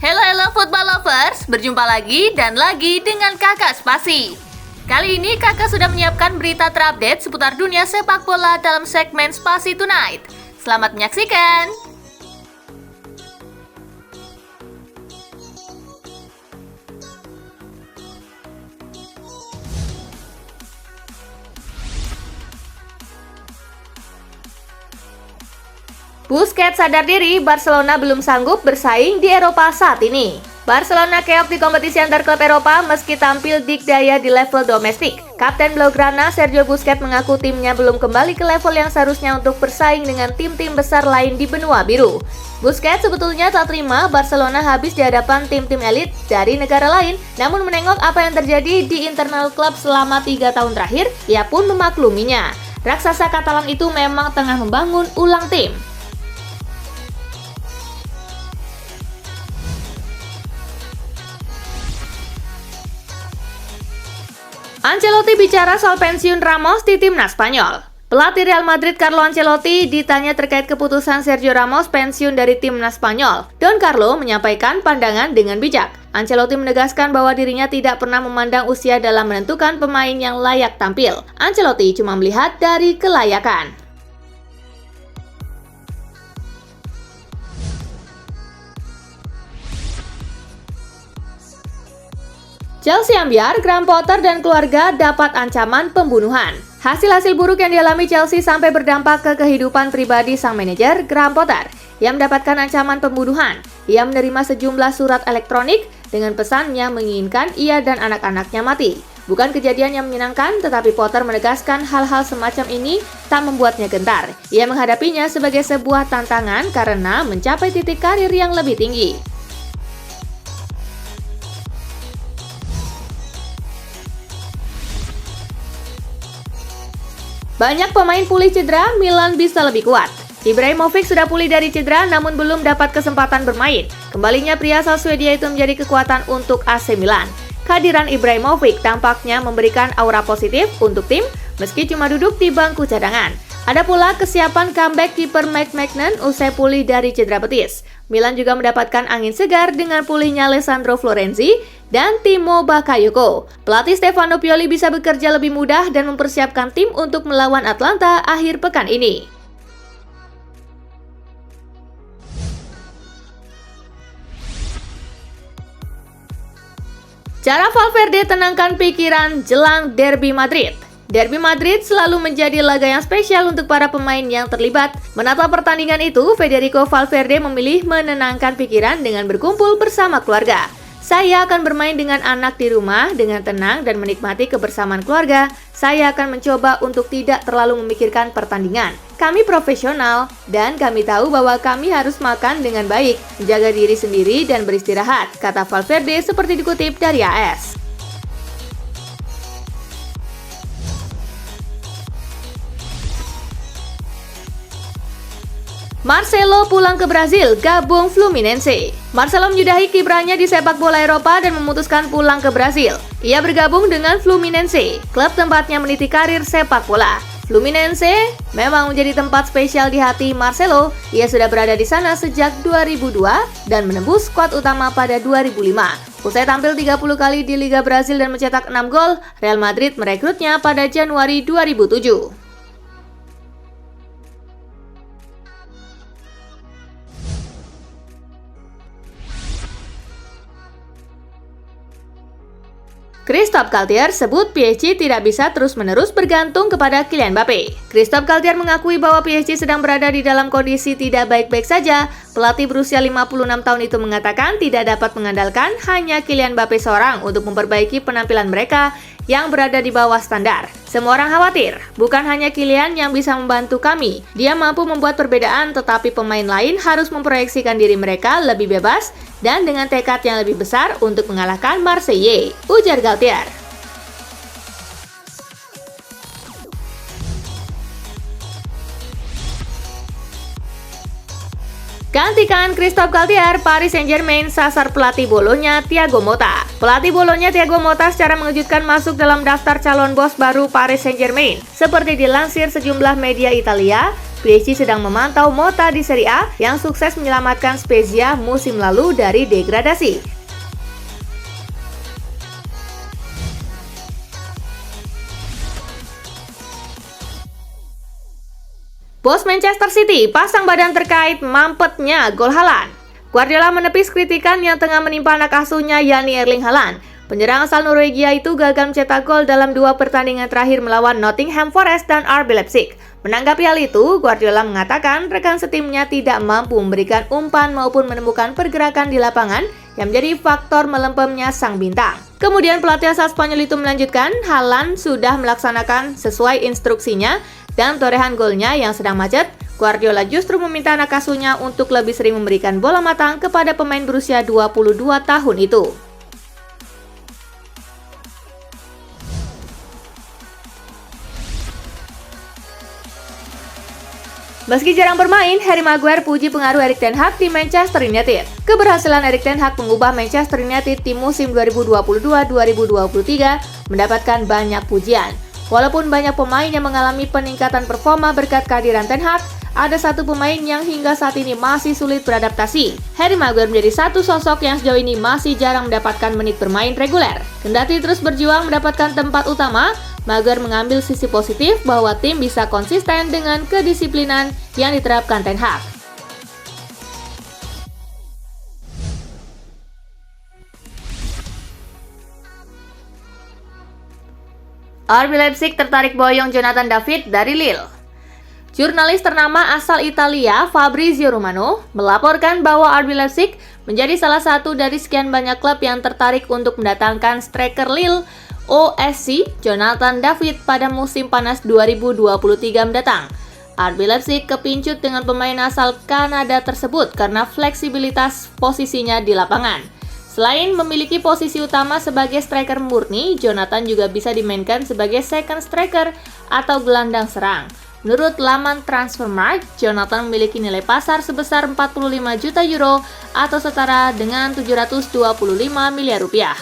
Halo football lovers, berjumpa lagi dan lagi dengan Kakak Spasi. Kali ini Kakak sudah menyiapkan berita terupdate seputar dunia sepak bola dalam segmen Spasi Tonight. Selamat menyaksikan. Busquets sadar diri, Barcelona belum sanggup bersaing di Eropa saat ini. Barcelona keok di kompetisi antar klub Eropa meski tampil dikdaya di level domestik. Kapten Blaugrana Sergio Busquets mengaku timnya belum kembali ke level yang seharusnya untuk bersaing dengan tim-tim besar lain di benua biru. Busquets sebetulnya tak terima Barcelona habis di hadapan tim-tim elit dari negara lain, namun menengok apa yang terjadi di internal klub selama 3 tahun terakhir, ia pun memakluminya. Raksasa Katalan itu memang tengah membangun ulang tim. Ancelotti bicara soal pensiun Ramos di timnas Spanyol. Pelatih Real Madrid Carlo Ancelotti ditanya terkait keputusan Sergio Ramos pensiun dari timnas Spanyol. Don Carlo menyampaikan pandangan dengan bijak. Ancelotti menegaskan bahwa dirinya tidak pernah memandang usia dalam menentukan pemain yang layak tampil. Ancelotti cuma melihat dari kelayakan. Chelsea ambyar, Graham Potter dan keluarga dapat ancaman pembunuhan. Hasil-hasil buruk yang dialami Chelsea sampai berdampak ke kehidupan pribadi sang manajer, Graham Potter, yang mendapatkan ancaman pembunuhan. Ia menerima sejumlah surat elektronik dengan pesan yang menginginkan ia dan anak-anaknya mati. Bukan kejadian yang menyenangkan, tetapi Potter menegaskan hal-hal semacam ini tak membuatnya gentar. Ia menghadapinya sebagai sebuah tantangan karena mencapai titik karir yang lebih tinggi. Banyak pemain pulih cedera, Milan bisa lebih kuat. Ibrahimovic sudah pulih dari cedera namun belum dapat kesempatan bermain. Kembalinya pria asal Swedia itu menjadi kekuatan untuk AC Milan. Kehadiran Ibrahimovic tampaknya memberikan aura positif untuk tim meski cuma duduk di bangku cadangan. Ada pula kesiapan comeback kiper Mike Maignan usai pulih dari cedera betis. Milan juga mendapatkan angin segar dengan pulihnya Alessandro Florenzi dan Timo Bakayoko. Pelatih Stefano Pioli bisa bekerja lebih mudah dan mempersiapkan tim untuk melawan Atlanta akhir pekan ini. Cara Valverde tenangkan pikiran jelang Derby Madrid. Derby Madrid selalu menjadi laga yang spesial untuk para pemain yang terlibat. Menata pertandingan itu, Federico Valverde memilih menenangkan pikiran dengan berkumpul bersama keluarga. Saya akan bermain dengan anak di rumah dengan tenang dan menikmati kebersamaan keluarga. Saya akan mencoba untuk tidak terlalu memikirkan pertandingan. Kami profesional dan kami tahu bahwa kami harus makan dengan baik, menjaga diri sendiri dan beristirahat, kata Valverde seperti dikutip dari AS. Marcelo pulang ke Brazil, gabung Fluminense. Marcelo menyudahi kiprahnya di sepak bola Eropa dan memutuskan pulang ke Brazil. Ia bergabung dengan Fluminense, klub tempatnya meniti karir sepak bola. Fluminense memang menjadi tempat spesial di hati Marcelo. Ia sudah berada di sana sejak 2002 dan menembus skuad utama pada 2005. Usai tampil 30 kali di Liga Brasil dan mencetak 6 gol, Real Madrid merekrutnya pada Januari 2007. Christophe Galtier sebut PSG tidak bisa terus-menerus bergantung kepada Kylian Mbappe. Christophe Galtier mengakui bahwa PSG sedang berada di dalam kondisi tidak baik-baik saja. Pelatih berusia 56 tahun itu mengatakan tidak dapat mengandalkan hanya Kylian Mbappe seorang untuk memperbaiki penampilan mereka yang berada di bawah standar. Semua orang khawatir, bukan hanya Kylian yang bisa membantu kami. Dia mampu membuat perbedaan, tetapi pemain lain harus memproyeksikan diri mereka lebih bebas dan dengan tekad yang lebih besar untuk mengalahkan Marseille, ujar Galtier. Gantikan Christophe Galtier, Paris Saint-Germain sasar pelatih Bolonya Thiago Motta. Pelatih Bolonya Thiago Motta secara mengejutkan masuk dalam daftar calon bos baru Paris Saint-Germain. Seperti dilansir sejumlah media Italia, PSG sedang memantau Motta di Serie A yang sukses menyelamatkan Spezia musim lalu dari degradasi. Bos Manchester City pasang badan terkait mampetnya gol Haaland. Guardiola menepis kritikan yang tengah menimpa anak asuhnya yakni Erling Haaland. Penyerang asal Norwegia itu gagal mencetak gol dalam 2 pertandingan terakhir melawan Nottingham Forest dan RB Leipzig. Menanggapi hal itu, Guardiola mengatakan rekan setimnya tidak mampu memberikan umpan maupun menemukan pergerakan di lapangan yang menjadi faktor melempemnya sang bintang. Kemudian pelatih asal Spanyol itu melanjutkan, Haaland sudah melaksanakan sesuai instruksinya dan torehan golnya yang sedang macet. Guardiola justru meminta anak asuhnya untuk lebih sering memberikan bola matang kepada pemain berusia 22 tahun itu. Meski jarang bermain, Harry Maguire puji pengaruh Erik ten Hag di Manchester United. Keberhasilan Erik ten Hag mengubah Manchester United di musim 2022-2023 mendapatkan banyak pujian. Walaupun banyak pemain yang mengalami peningkatan performa berkat kehadiran ten Hag, ada satu pemain yang hingga saat ini masih sulit beradaptasi. Harry Maguire menjadi satu sosok yang sejauh ini masih jarang mendapatkan menit bermain reguler. Kendati terus berjuang mendapatkan tempat utama, Maguire mengambil sisi positif bahwa tim bisa konsisten dengan kedisiplinan yang diterapkan ten Hag. RB Leipzig tertarik boyong Jonathan David dari Lille. Jurnalis ternama asal Italia Fabrizio Romano melaporkan bahwa RB Leipzig menjadi salah satu dari sekian banyak klub yang tertarik untuk mendatangkan striker Lille OSC Jonathan David pada musim panas 2023 mendatang. RB Leipzig kepincut dengan pemain asal Kanada tersebut karena fleksibilitas posisinya di lapangan. Selain memiliki posisi utama sebagai striker murni, Jonathan juga bisa dimainkan sebagai second striker atau gelandang serang. Menurut laman Transfermarkt, Jonathan memiliki nilai pasar sebesar 45 juta euro atau setara dengan 725 miliar rupiah.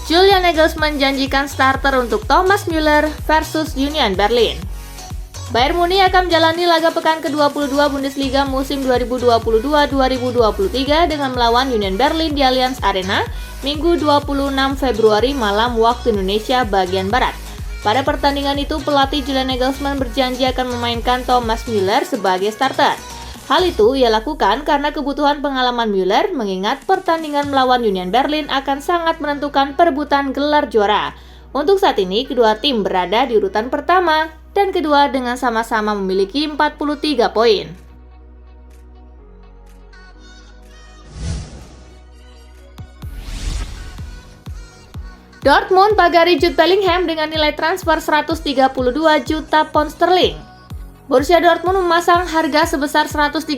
Julian Nagelsmann janjikan starter untuk Thomas Müller versus Union Berlin. Bayern Munich akan menjalani laga pekan ke-22 Bundesliga musim 2022-2023 dengan melawan Union Berlin di Allianz Arena Minggu 26 Februari malam waktu Indonesia bagian Barat. Pada pertandingan itu, pelatih Julian Nagelsmann berjanji akan memainkan Thomas Müller sebagai starter. Hal itu ia lakukan karena kebutuhan pengalaman Müller mengingat pertandingan melawan Union Berlin akan sangat menentukan perebutan gelar juara. Untuk saat ini, kedua tim berada di urutan pertama dan kedua dengan sama-sama memiliki 43 poin. Dortmund pagari Jude Bellingham dengan nilai transfer 132 juta pound sterling. Borussia Dortmund memasang harga sebesar 132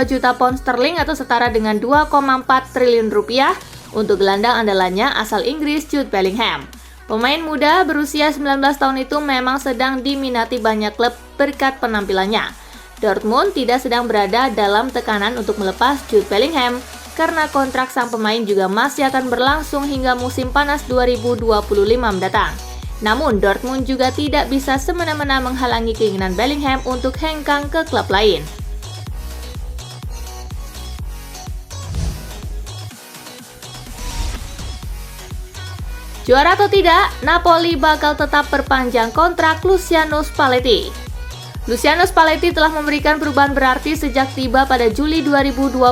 juta pound sterling atau setara dengan 2,4 triliun rupiah untuk gelandang andalannya asal Inggris Jude Bellingham. Pemain muda berusia 19 tahun itu memang sedang diminati banyak klub berkat penampilannya. Dortmund tidak sedang berada dalam tekanan untuk melepas Jude Bellingham karena kontrak sang pemain juga masih akan berlangsung hingga musim panas 2025 mendatang. Namun Dortmund juga tidak bisa semena-mena menghalangi keinginan Bellingham untuk hengkang ke klub lain. Juara atau tidak, Napoli bakal tetap perpanjang kontrak Luciano Spalletti. Luciano Spalletti telah memberikan perubahan berarti sejak tiba pada Juli 2021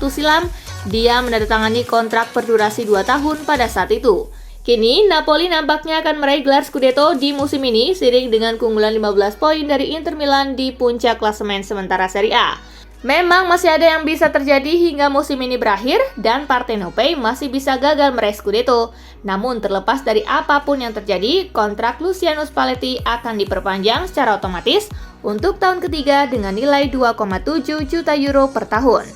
silam. Dia menandatangani kontrak berdurasi 2 tahun pada saat itu. Kini, Napoli nampaknya akan meraih gelar Scudetto di musim ini seiring dengan keunggulan 15 poin dari Inter Milan di puncak klasemen sementara Serie A. Memang masih ada yang bisa terjadi hingga musim ini berakhir dan Partenope masih bisa gagal meraih Scudetto. Namun terlepas dari apapun yang terjadi, kontrak Luciano Spalletti akan diperpanjang secara otomatis untuk tahun ketiga dengan nilai 2,7 juta euro per tahun.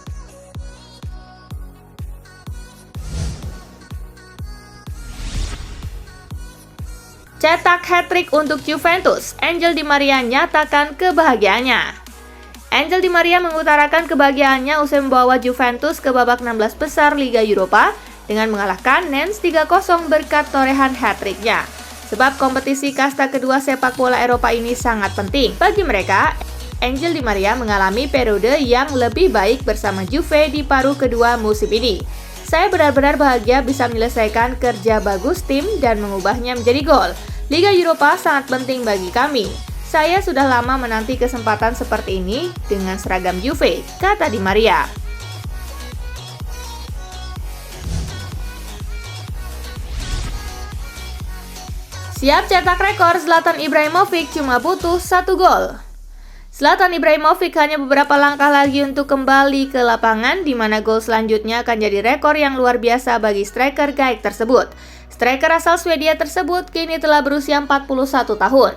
Cetak hat-trick untuk Juventus, Angel Di Maria nyatakan kebahagiaannya. Angel Di Maria mengutarakan kebahagiaannya usai membawa Juventus ke babak 16 besar Liga Eropa dengan mengalahkan Nantes 3-0 berkat torehan hat-tricknya. Sebab kompetisi kasta kedua sepak bola Eropa ini sangat penting bagi mereka. Angel Di Maria mengalami periode yang lebih baik bersama Juve di paruh kedua musim ini. Saya benar-benar bahagia bisa menyelesaikan kerja bagus tim dan mengubahnya menjadi gol. Liga Eropa sangat penting bagi kami. Saya sudah lama menanti kesempatan seperti ini dengan seragam Juve, kata Di Maria. Siap cetak rekor, Zlatan Ibrahimovic cuma butuh 1 gol. Zlatan Ibrahimovic hanya beberapa langkah lagi untuk kembali ke lapangan, di mana gol selanjutnya akan jadi rekor yang luar biasa bagi striker Gaik tersebut. Striker asal Swedia tersebut kini telah berusia 41 tahun.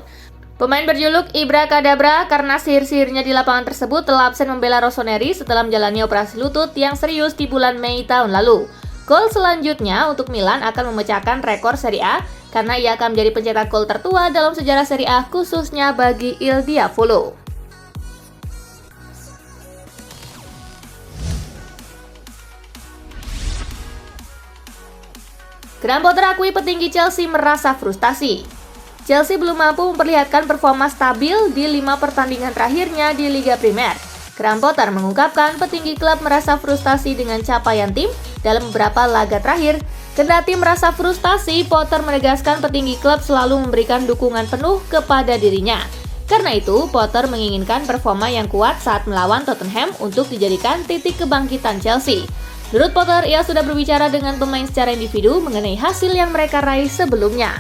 Pemain berjuluk Ibra Kadabra karena sihir-sihirnya di lapangan tersebut telah absen membela Rossoneri setelah menjalani operasi lutut yang serius di bulan Mei tahun lalu. Gol selanjutnya untuk Milan akan memecahkan rekor Serie A karena ia akan menjadi pencetak gol tertua dalam sejarah Serie A khususnya bagi Il Diavolo. Graham Potter akui petinggi Chelsea merasa frustasi. Chelsea belum mampu memperlihatkan performa stabil di 5 pertandingan terakhirnya di Liga Primer. Graham Potter mengungkapkan petinggi klub merasa frustasi dengan capaian tim dalam beberapa laga terakhir. Kendati merasa frustasi, Potter menegaskan petinggi klub selalu memberikan dukungan penuh kepada dirinya. Karena itu, Potter menginginkan performa yang kuat saat melawan Tottenham untuk dijadikan titik kebangkitan Chelsea. Menurut Potter, ia sudah berbicara dengan pemain secara individu mengenai hasil yang mereka raih sebelumnya.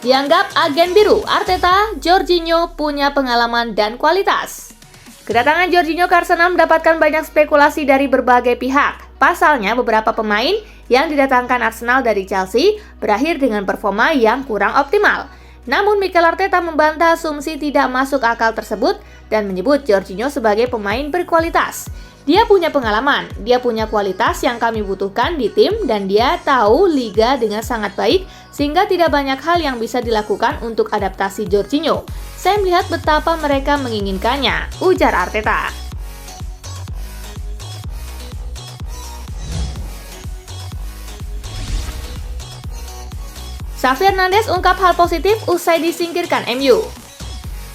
Dianggap agen biru, Arteta, Jorginho punya pengalaman dan kualitas. Kedatangan Jorginho ke Arsenal mendapatkan banyak spekulasi dari berbagai pihak. Pasalnya, beberapa pemain yang didatangkan Arsenal dari Chelsea berakhir dengan performa yang kurang optimal. Namun Mikel Arteta membantah asumsi tidak masuk akal tersebut dan menyebut Jorginho sebagai pemain berkualitas. Dia punya pengalaman, dia punya kualitas yang kami butuhkan di tim dan dia tahu liga dengan sangat baik sehingga tidak banyak hal yang bisa dilakukan untuk adaptasi Jorginho. Saya melihat betapa mereka menginginkannya, ujar Arteta. Xavi Hernandez ungkap hal positif usai disingkirkan MU.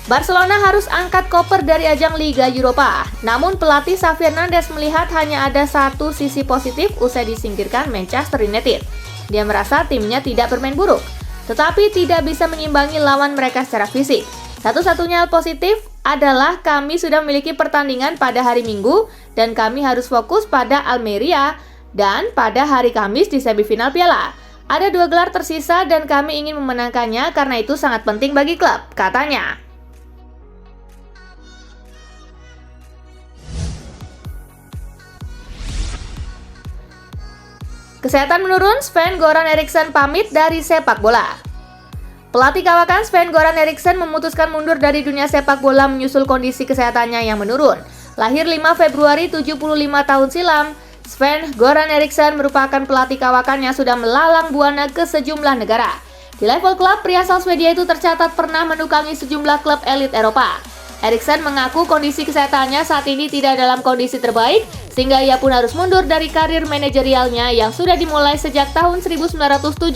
Barcelona harus angkat koper dari ajang Liga Eropa. Namun pelatih Xavi Hernandez melihat hanya ada satu sisi positif usai disingkirkan Manchester United. Dia merasa timnya tidak bermain buruk, tetapi tidak bisa mengimbangi lawan mereka secara fisik. Satu-satunya hal positif adalah kami sudah memiliki pertandingan pada hari Minggu dan kami harus fokus pada Almeria dan pada hari Kamis di semifinal Piala. Ada 2 gelar tersisa dan kami ingin memenangkannya karena itu sangat penting bagi klub, katanya. Kesehatan menurun, Sven-Goran Eriksson pamit dari sepak bola. Pelatih kawakan Sven-Goran Eriksson memutuskan mundur dari dunia sepak bola menyusul kondisi kesehatannya yang menurun. Lahir 5 Februari 75 tahun silam, Sven-Goran Eriksson merupakan pelatih kawakan yang sudah melalang buana ke sejumlah negara. Di level klub, pria asal Swedia itu tercatat pernah menukangi sejumlah klub elit Eropa. Eriksson mengaku kondisi kesehatannya saat ini tidak dalam kondisi terbaik, sehingga ia pun harus mundur dari karir manajerialnya yang sudah dimulai sejak tahun 1977.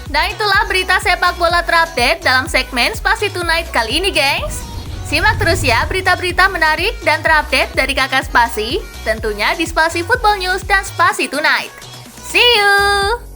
Dan itulah berita sepak bola terupdate dalam segmen Spasi Tonight kali ini, gengs. Simak terus ya berita-berita menarik dan terupdate dari Kakak Spasi, tentunya di Spasi Football News dan Spasi Tonight. See you!